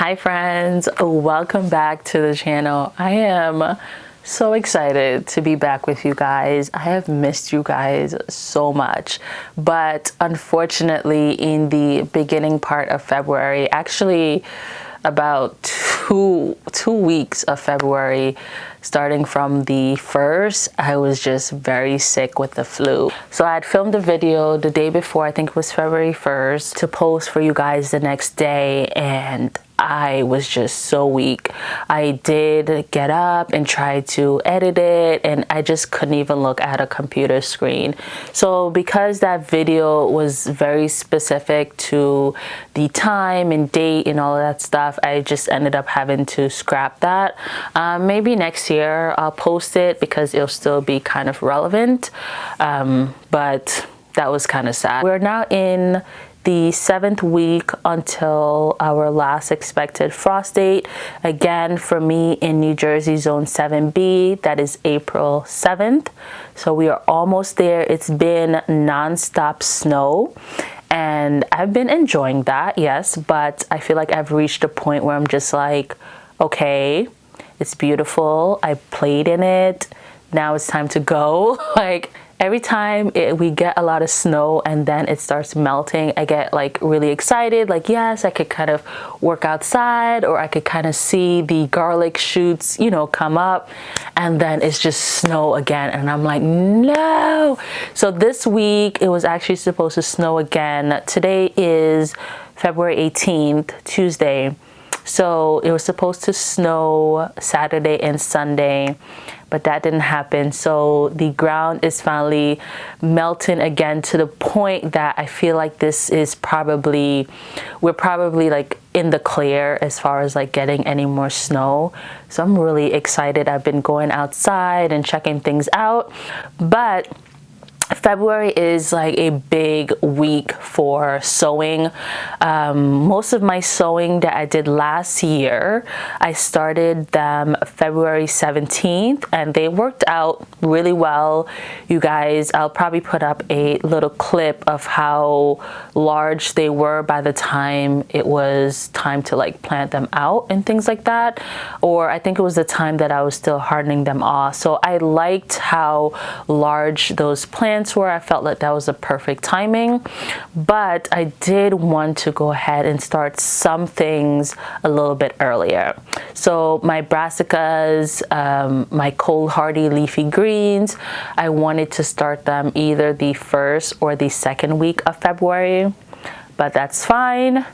Hi friends, welcome back to the channel. I am so excited to be back with you guys. I have missed you guys so much, but unfortunately in the beginning part of February, actually about two weeks of February, starting from the 1st, I was just very sick with the flu. So I had filmed a video the day before, I think it was February 1st, to post for you guys the next day, and I was just so weak. I did get up and try to edit it, and I just couldn't even look at a computer screen. So because that video was very specific to the time and date and all of that stuff, I just ended up having to scrap that. Maybe next year I'll post it because it'll still be kind of relevant, but that was kind of sad. We're now in the 7th week until our last expected frost date. Again, for me in New Jersey, zone 7B, that is April 7th. So we are almost there. It's been non-stop snow, and I've been enjoying that, yes, but I feel like I've reached a point where I'm just like, okay, it's beautiful. I played in it. Now it's time to go. Like, every time we get a lot of snow and then it starts melting, I get like really excited. Like, yes, I could kind of work outside, or I could kind of see the garlic shoots, you know, come up, and then it's just snow again. And I'm like, no. So this week it was actually supposed to snow again. Today is February 18th, Tuesday. So it was supposed to snow Saturday and Sunday, but that didn't happen. So the ground is finally melting again, to the point that I feel like this is we're probably like in the clear as far as like getting any more snow. So I'm really excited. I've been going outside and checking things out, but February is like a big week for sewing. Most of my sewing that I did last year, I started them February 17th, and they worked out really well. You guys, I'll probably put up a little clip of how large they were by the time it was time to like plant them out and things like that. Or I think it was the time that I was still hardening them off. So I liked how large those plants were. I felt like that was a perfect timing, but I did want to go ahead and start some things a little bit earlier. So my brassicas, my cold hardy leafy greens, I wanted to start them either the 1st or the 2nd week of February, but that's fine.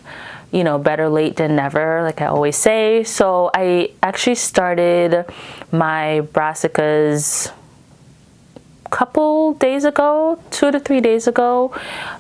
You know, better late than never, like I always say. So I actually started my brassicas couple days ago, 2 to 3 days ago,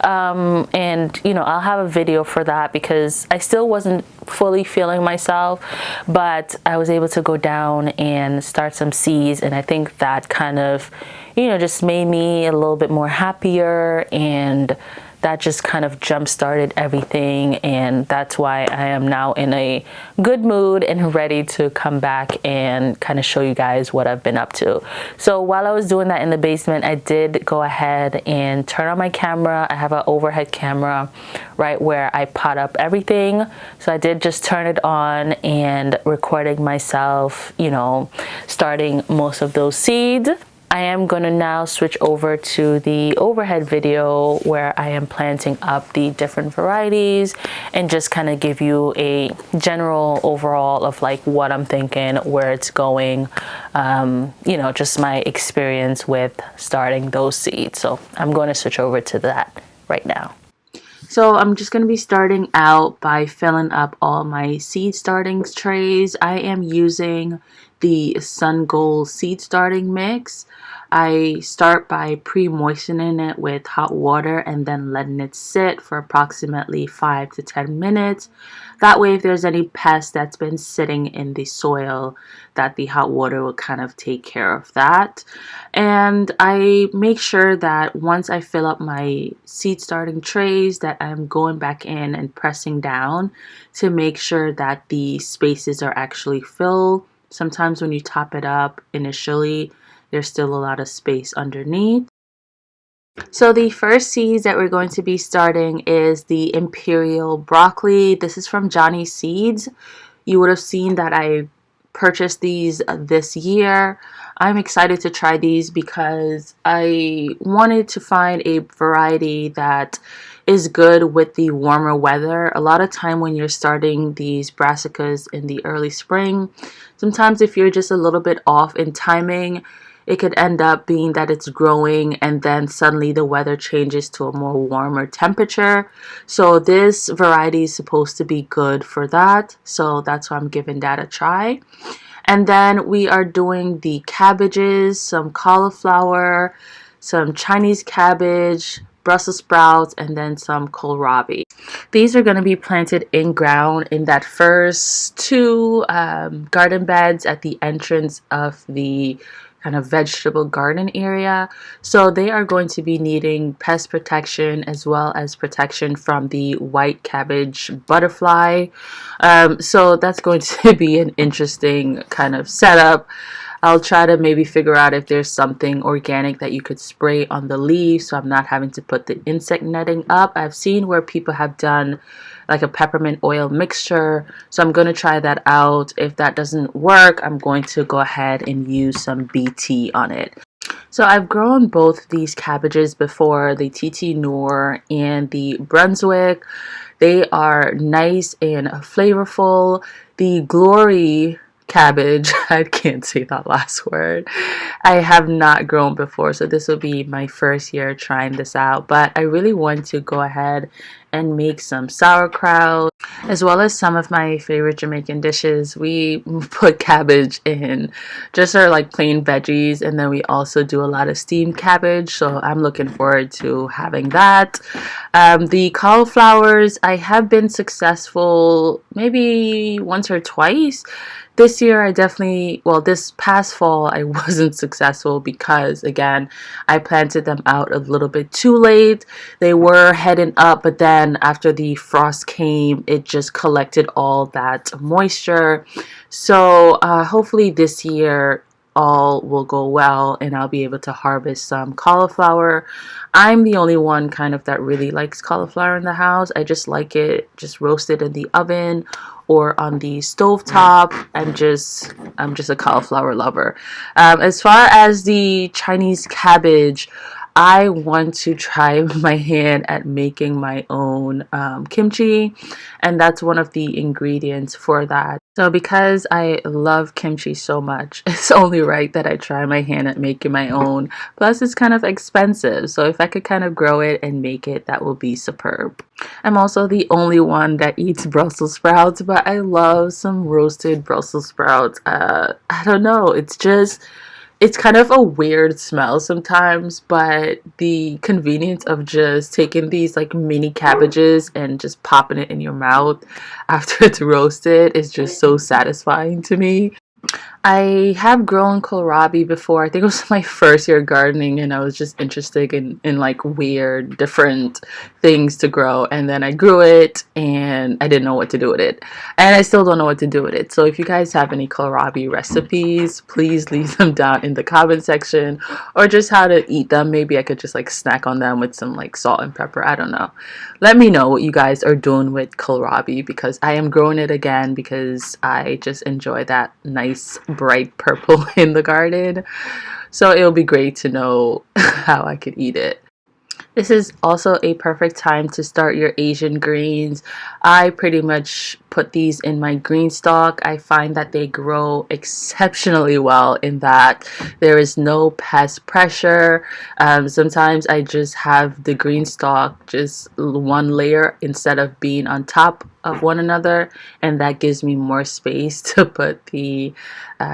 and you know, I'll have a video for that because I still wasn't fully feeling myself, but I was able to go down and start some seeds, and I think that kind of, you know, just made me a little bit more happier, and that just kind of jump-started everything, and that's why I am now in a good mood and ready to come back and kind of show you guys what I've been up to. So while I was doing that in the basement, I did go ahead and turn on my camera. I have an overhead camera right where I pot up everything. So I did just turn it on and recording myself, you know, starting most of those seeds. I am going to now switch over to the overhead video where I am planting up the different varieties and just kind of give you a general overall of like what I'm thinking, where it's going, you know, just my experience with starting those seeds. So I'm going to switch over to that right now. So I'm just going to be starting out by filling up all my seed starting trays. I am using the Sun Gold seed starting mix. I start by pre-moistening it with hot water and then letting it sit for approximately 5 to 10 minutes. That way, if there's any pest that's been sitting in the soil, that the hot water will kind of take care of that. And I make sure that once I fill up my seed starting trays, that I'm going back in and pressing down to make sure that the spaces are actually filled. Sometimes when you top it up initially, there's still a lot of space underneath. So the first seeds that we're going to be starting is the Imperial Broccoli. This is from Johnny's Seeds. You would have seen that I purchased these this year. I'm excited to try these because I wanted to find a variety that is good with the warmer weather. A lot of time when you're starting these brassicas in the early spring, sometimes if you're just a little bit off in timing, it could end up being that it's growing and then suddenly the weather changes to a more warmer temperature. So this variety is supposed to be good for that. So that's why I'm giving that a try. And then we are doing the cabbages, some cauliflower, some Chinese cabbage, Brussels sprouts, and then some kohlrabi. These are going to be planted in ground in that first two garden beds at the entrance of the kind of vegetable garden area. So they are going to be needing pest protection as well as protection from the white cabbage butterfly. So that's going to be an interesting kind of setup. I'll try to maybe figure out if there's something organic that you could spray on the leaves so I'm not having to put the insect netting up. I've seen where people have done like a peppermint oil mixture, so I'm going to try that out. If that doesn't work, I'm going to go ahead and use some BT on it. So I've grown both these cabbages before, the TT Noor and the Brunswick. They are nice and flavorful. The Glory cabbage, I can't say that last word, I have not grown before, so this will be my first year trying this out. But I really want to go ahead and make some sauerkraut as well as some of my favorite Jamaican dishes. We put cabbage in just our like plain veggies, and then we also do a lot of steamed cabbage, so I'm looking forward to having that. The cauliflowers, I have been successful maybe once or twice. This year I definitely, well, this past fall I wasn't successful because again I planted them out a little bit too late. They were heading up, but then after the frost came it just collected all that moisture. So hopefully this year all will go well and I'll be able to harvest some cauliflower. I'm the only one kind of that really likes cauliflower in the house. I just like it just roasted in the oven or on the stovetop. I'm just a cauliflower lover. As far as the Chinese cabbage, I want to try my hand at making my own kimchi, and that's one of the ingredients for that. So because I love kimchi so much, it's only right that I try my hand at making my own. Plus it's kind of expensive, so if I could kind of grow it and make it, that would be superb. I'm also the only one that eats Brussels sprouts, but I love some roasted Brussels sprouts. I don't know, it's kind of a weird smell sometimes, but the convenience of just taking these like mini cabbages and just popping it in your mouth after it's roasted is just so satisfying to me. I have grown kohlrabi before. I think it was my first year gardening and I was just interested in like weird different things to grow, and then I grew it and I didn't know what to do with it, and I still don't know what to do with it. So if you guys have any kohlrabi recipes, please leave them down in the comment section, or just how to eat them. Maybe I could just like snack on them with some like salt and pepper. I don't know. Let me know what you guys are doing with kohlrabi because I am growing it again because I just enjoy that nice bright purple in the garden. So it'll be great to know how I could eat it. This is also a perfect time to start your Asian greens. I pretty much put these in my green stalk. I find that they grow exceptionally well in that there is no pest pressure. Sometimes I just have the green stalk just one layer instead of being on top of one another, and that gives me more space to put the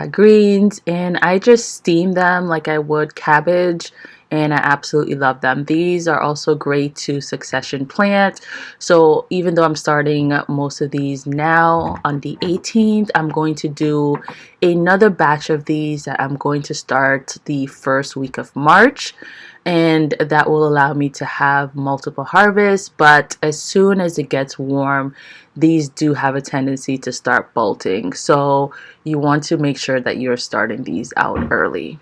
greens, and I just steam them like I would cabbage, and I absolutely love them. These are also great to succession plant. So even though I'm starting most of these now on the 18th, I'm going to do another batch of these that I'm going to start the first week of March, and that will allow me to have multiple harvests. But as soon as it gets warm, these do have a tendency to start bolting, so you want to make sure that you're starting these out early.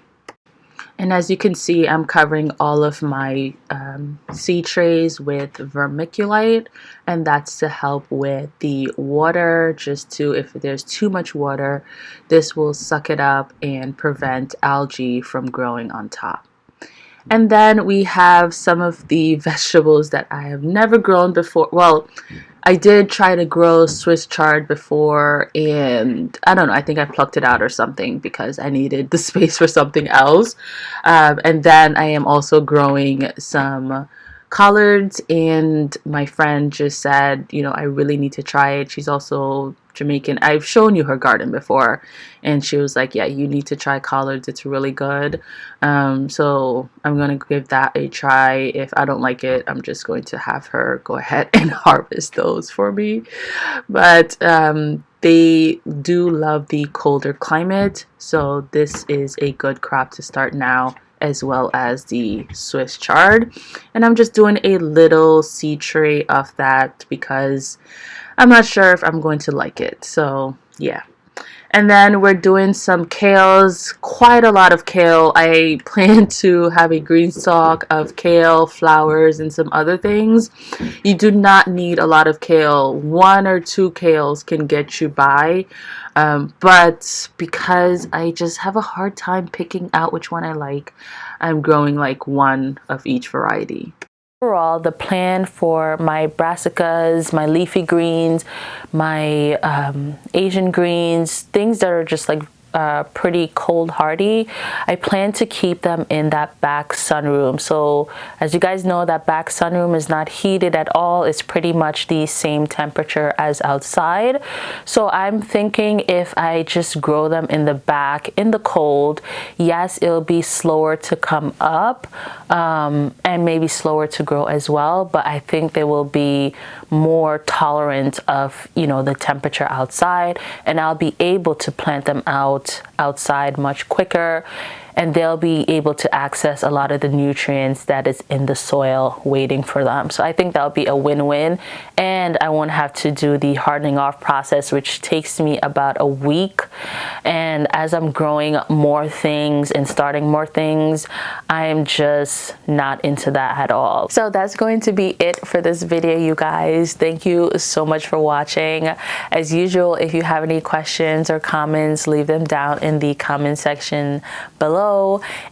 And as you can see, I'm covering all of my seed trays with vermiculite, and that's to help with the water, just to, if there's too much water, this will suck it up and prevent algae from growing on top. And then we have some of the vegetables that I have never grown before. Well, I did try to grow Swiss chard before, and I don't know, I think I plucked it out or something because I needed the space for something else. And then I am also growing some collards, and my friend just said, you know, I really need to try it. She's also Jamaican. I've shown you her garden before, and she was like, yeah, you need to try collards. It's really good. So I'm going to give that a try. If I don't like it, I'm just going to have her go ahead and harvest those for me. But they do love the colder climate, so this is a good crop to start now, as well as the Swiss chard. And I'm just doing a little seed tray of that because I'm not sure if I'm going to like it. So yeah. And then we're doing some kales, quite a lot of kale. I plan to have a green stalk of kale, flowers, and some other things. You do not need a lot of kale. 1 or 2 kales can get you by. But because I just have a hard time picking out which one I like, I'm growing like 1 of each variety. Overall, the plan for my brassicas, my leafy greens, my Asian greens, things that are just like pretty cold hardy, I plan to keep them in that back sunroom. So as you guys know, that back sunroom is not heated at all. It's pretty much the same temperature as outside. So I'm thinking if I just grow them in the back in the cold, yes, it'll be slower to come up and maybe slower to grow as well, but I think they will be more tolerant of, you know, the temperature outside, and I'll be able to plant them outside much quicker, and they'll be able to access a lot of the nutrients that is in the soil waiting for them. So I think that'll be a win-win, and I won't have to do the hardening off process, which takes me about a week. And as I'm growing more things and starting more things, I am just not into that at all. So that's going to be it for this video, you guys. Thank you so much for watching. As usual, if you have any questions or comments, leave them down in the comment section below.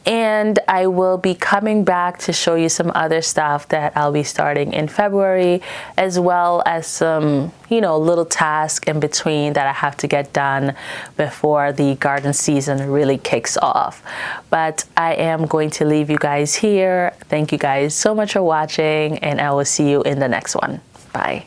And I will be coming back to show you some other stuff that I'll be starting in February, as well as some, you know, little tasks in between that I have to get done before the garden season really kicks off. But I am going to leave you guys here. Thank you guys so much for watching, and I will see you in the next one. Bye.